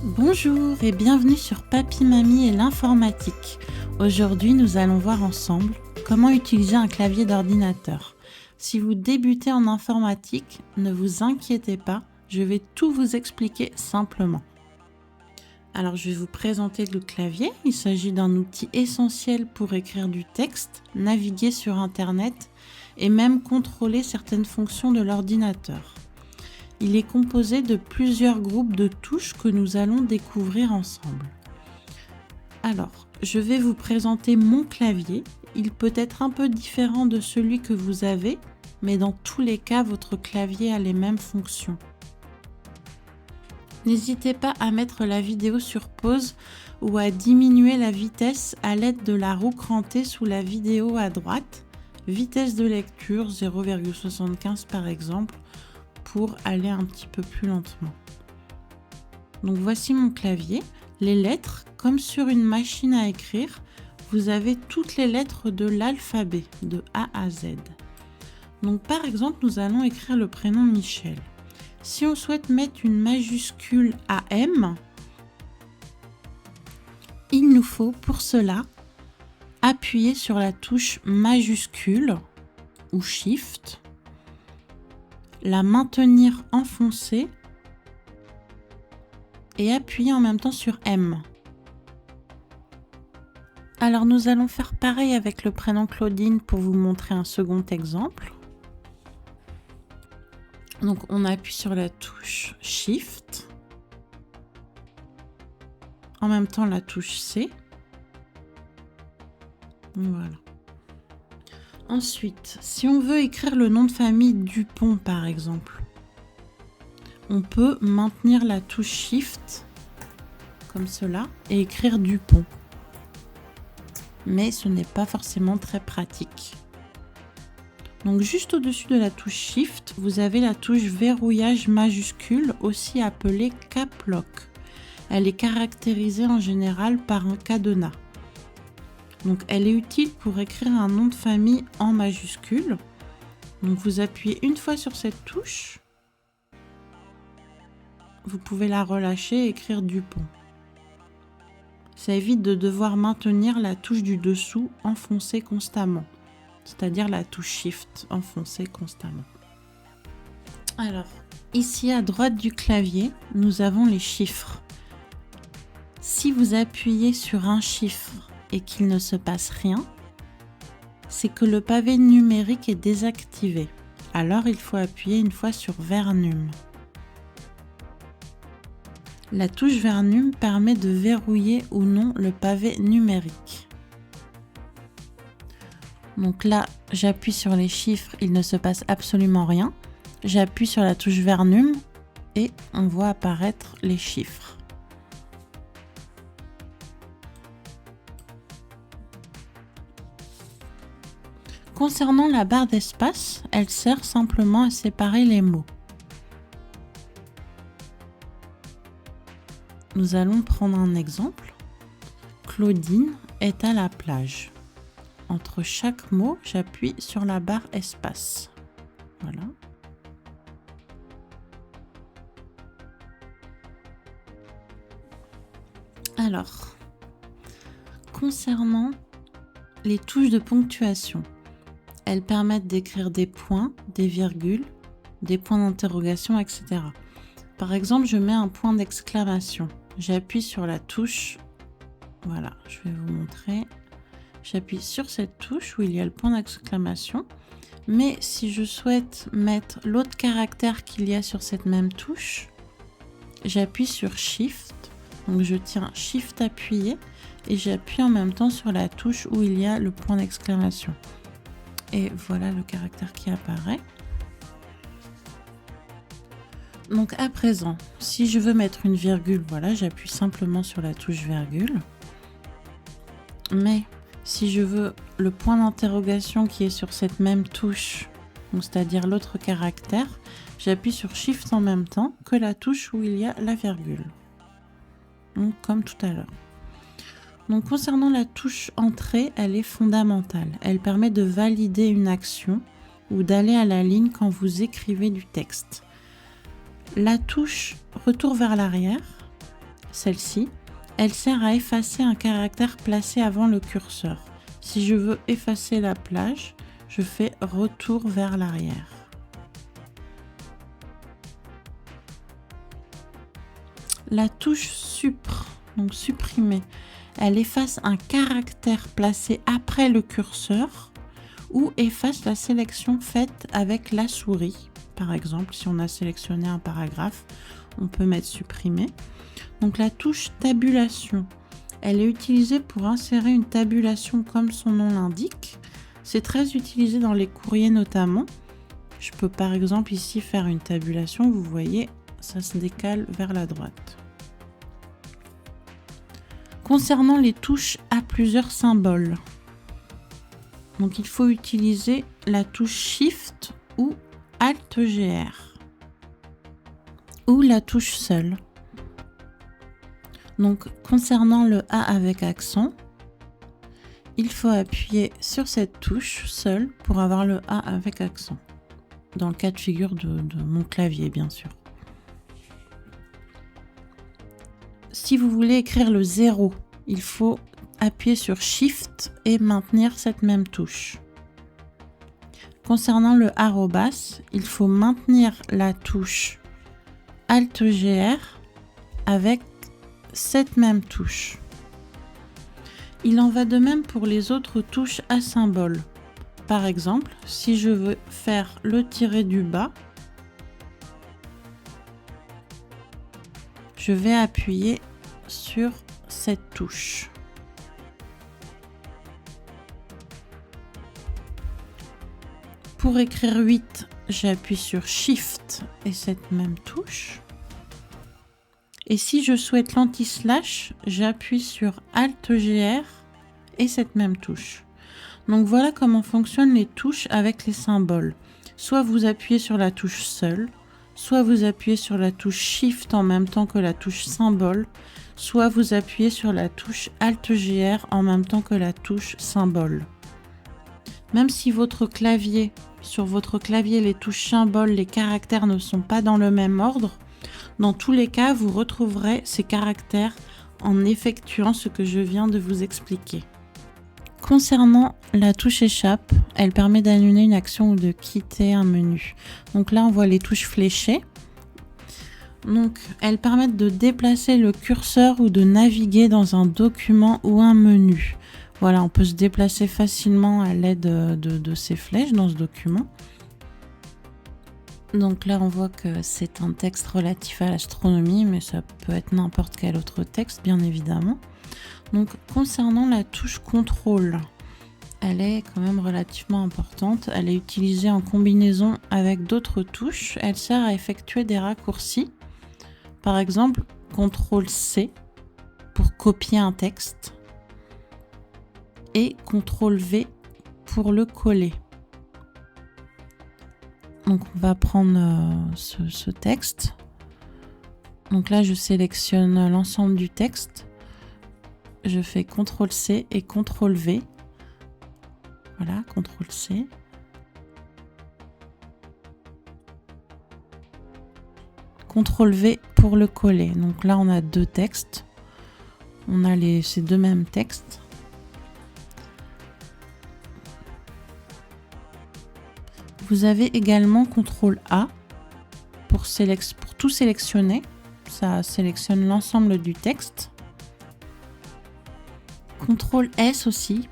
Bonjour et bienvenue sur Papy Mamie et l'informatique. Aujourd'hui, nous allons voir ensemble comment utiliser un clavier d'ordinateur. Si vous débutez en informatique, ne vous inquiétez pas, je vais tout vous expliquer simplement. Alors, je vais vous présenter le clavier. Il s'agit d'un outil essentiel pour écrire du texte, naviguer sur Internet et même contrôler certaines fonctions de l'ordinateur. Il est composé de plusieurs groupes de touches que nous allons découvrir ensemble. Alors, je vais vous présenter mon clavier. Il peut être un peu différent de celui que vous avez, mais dans tous les cas, votre clavier a les mêmes fonctions. N'hésitez pas à mettre la vidéo sur pause ou à diminuer la vitesse à l'aide de la roue crantée sous la vidéo à droite. Vitesse de lecture 0,75 par exemple, pour aller un petit peu plus lentement. Donc voici mon clavier. Les lettres, comme sur une machine à écrire, vous avez toutes les lettres de l'alphabet, de A à Z. Donc par exemple, nous allons écrire le prénom Michel. Si on souhaite mettre une majuscule à M, il nous faut pour cela appuyer sur la touche majuscule ou Shift, la maintenir enfoncée et appuyer en même temps sur M. Alors nous allons faire pareil avec le prénom Claudine pour vous montrer un second exemple. Donc on appuie sur la touche Shift, en même temps la touche C. Voilà. Ensuite, si on veut écrire le nom de famille Dupont par exemple, on peut maintenir la touche Shift comme cela et écrire Dupont. Mais ce n'est pas forcément très pratique. Donc juste au-dessus de la touche Shift, vous avez la touche verrouillage majuscule, aussi appelée Cap Lock. Elle est caractérisée en général par un cadenas. Donc elle est utile pour écrire un nom de famille en majuscule. Donc vous appuyez une fois sur cette touche. Vous pouvez la relâcher et écrire Dupont. Ça évite de devoir maintenir la touche du dessous enfoncée constamment. C'est-à-dire la touche Shift enfoncée constamment. Alors, ici à droite du clavier, nous avons les chiffres. Si vous appuyez sur un chiffre et qu'il ne se passe rien, c'est que le pavé numérique est désactivé. Alors il faut appuyer une fois sur Vernum. La touche Vernum permet de verrouiller ou non le pavé numérique. Donc là, j'appuie sur les chiffres, il ne se passe absolument rien. J'appuie sur la touche Vernum et on voit apparaître les chiffres. Concernant la barre d'espace, elle sert simplement à séparer les mots. Nous allons prendre un exemple. Claudine est à la plage. Entre chaque mot, j'appuie sur la barre espace. Voilà. Alors, concernant les touches de ponctuation, elles permettent d'écrire des points, des virgules, des points d'interrogation, etc. Par exemple, je mets un point d'exclamation. J'appuie sur la touche. Voilà, je vais vous montrer. J'appuie sur cette touche où il y a le point d'exclamation. Mais si je souhaite mettre l'autre caractère qu'il y a sur cette même touche, j'appuie sur Shift. Donc je tiens Shift appuyé et j'appuie en même temps sur la touche où il y a le point d'exclamation. Et voilà le caractère qui apparaît. Donc à présent, si je veux mettre une virgule, voilà, j'appuie simplement sur la touche virgule. Mais si je veux le point d'interrogation qui est sur cette même touche, c'est-à-dire l'autre caractère, j'appuie sur Shift en même temps que la touche où il y a la virgule. Donc comme tout à l'heure. Donc concernant la touche entrée, elle est fondamentale. Elle permet de valider une action ou d'aller à la ligne quand vous écrivez du texte. La touche retour vers l'arrière, celle-ci, elle sert à effacer un caractère placé avant le curseur. Si je veux effacer la plage, je fais retour vers l'arrière. La touche Suppr, donc supprimer, elle efface un caractère placé après le curseur ou efface la sélection faite avec la souris. Par exemple, si on a sélectionné un paragraphe, on peut mettre supprimer. Donc la touche tabulation, elle est utilisée pour insérer une tabulation comme son nom l'indique. C'est très utilisé dans les courriers notamment. Je peux par exemple ici faire une tabulation, vous voyez, ça se décale vers la droite. Concernant les touches à plusieurs symboles, donc il faut utiliser la touche Shift ou Alt-GR ou la touche seule. Donc concernant le A avec accent, il faut appuyer sur cette touche seule pour avoir le A avec accent. Dans le cas de figure de mon clavier, bien sûr. Si vous voulez écrire le 0, il faut appuyer sur Shift et maintenir cette même touche. Concernant le arrobas, il faut maintenir la touche Alt-GR avec cette même touche. Il en va de même pour les autres touches à symbole. Par exemple, si je veux faire le tiré du bas, je vais appuyer sur cette touche. Pour écrire 8, j'appuie sur Shift et cette même touche. Et si je souhaite l'anti-slash, j'appuie sur Alt-GR et cette même touche. Donc voilà comment fonctionnent les touches avec les symboles. Soit vous appuyez sur la touche seule, soit vous appuyez sur la touche Shift en même temps que la touche symbole, soit vous appuyez sur la touche Alt-GR en même temps que la touche symbole. Même si sur votre clavier, les touches symboles, les caractères ne sont pas dans le même ordre, dans tous les cas, vous retrouverez ces caractères en effectuant ce que je viens de vous expliquer. Concernant la touche échappe, elle permet d'annuler une action ou de quitter un menu. Donc là, on voit les touches fléchées. Donc, elles permettent de déplacer le curseur ou de naviguer dans un document ou un menu. Voilà, on peut se déplacer facilement à l'aide de ces flèches dans ce document. Donc là, on voit que c'est un texte relatif à l'astronomie, mais ça peut être n'importe quel autre texte, bien évidemment. Donc, concernant la touche contrôle, elle est quand même relativement importante. Elle est utilisée en combinaison avec d'autres touches. Elle sert à effectuer des raccourcis. Par exemple, CTRL-C pour copier un texte et CTRL-V pour le coller. Donc on va prendre ce texte. Donc là, je sélectionne l'ensemble du texte. Je fais CTRL-C et CTRL-V. Voilà, CTRL-C. CTRL-V pour le coller. Donc là, on a deux textes. On a ces deux mêmes textes. Vous avez également CTRL-A pour tout sélectionner. Ça sélectionne l'ensemble du texte. CTRL-S aussi,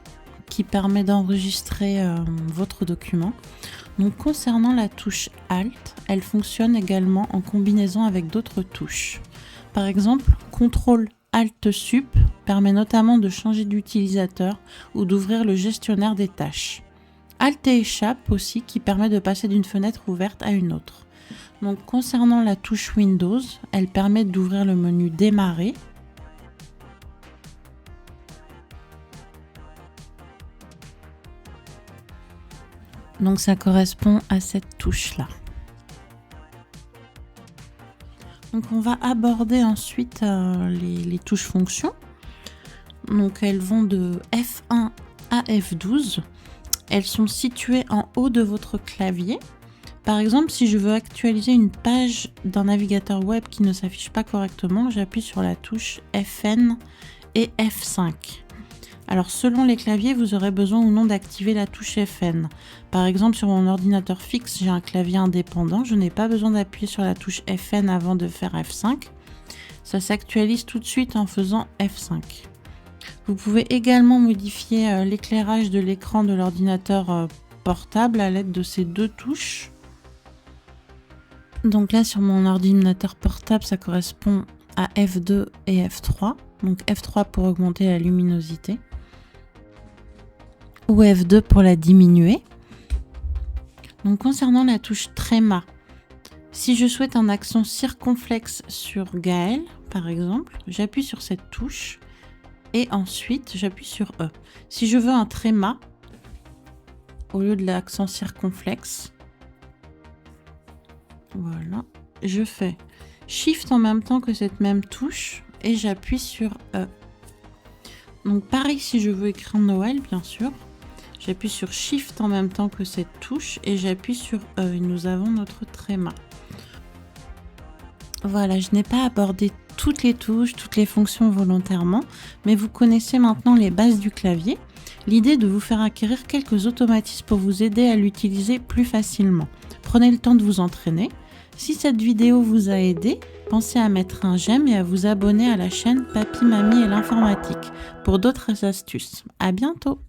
qui permet d'enregistrer votre document. Donc concernant la touche Alt, elle fonctionne également en combinaison avec d'autres touches. Par exemple, CTRL-Alt-Sup permet notamment de changer d'utilisateur ou d'ouvrir le gestionnaire des tâches. Alt et échappe aussi, qui permet de passer d'une fenêtre ouverte à une autre. Donc concernant la touche Windows, elle permet d'ouvrir le menu Démarrer. Donc ça correspond à cette touche-là. Donc on va aborder ensuite les touches fonctions. Donc elles vont de F1 à F12. Elles sont situées en haut de votre clavier. Par exemple, si je veux actualiser une page d'un navigateur web qui ne s'affiche pas correctement, j'appuie sur la touche FN et F5. Alors selon les claviers, vous aurez besoin ou non d'activer la touche FN. Par exemple, sur mon ordinateur fixe, j'ai un clavier indépendant, je n'ai pas besoin d'appuyer sur la touche FN avant de faire F5. Ça s'actualise tout de suite en faisant F5. Vous pouvez également modifier l'éclairage de l'écran de l'ordinateur portable à l'aide de ces deux touches. Donc là, sur mon ordinateur portable, ça correspond à F2 et F3. Donc F3 pour augmenter la luminosité ou F2 pour la diminuer. Donc concernant la touche tréma, si je souhaite un accent circonflexe sur Gaël, par exemple, j'appuie sur cette touche et ensuite j'appuie sur E. Si je veux un tréma, au lieu de l'accent circonflexe, voilà, je fais Shift en même temps que cette même touche et j'appuie sur E. Donc pareil si je veux écrire Noël, bien sûr. J'appuie sur Shift en même temps que cette touche et j'appuie sur E et nous avons notre tréma. Voilà, je n'ai pas abordé toutes les touches, toutes les fonctions volontairement, mais vous connaissez maintenant les bases du clavier. L'idée est de vous faire acquérir quelques automatismes pour vous aider à l'utiliser plus facilement. Prenez le temps de vous entraîner. Si cette vidéo vous a aidé, pensez à mettre un j'aime et à vous abonner à la chaîne Papy Mamie et l'informatique pour d'autres astuces. À bientôt!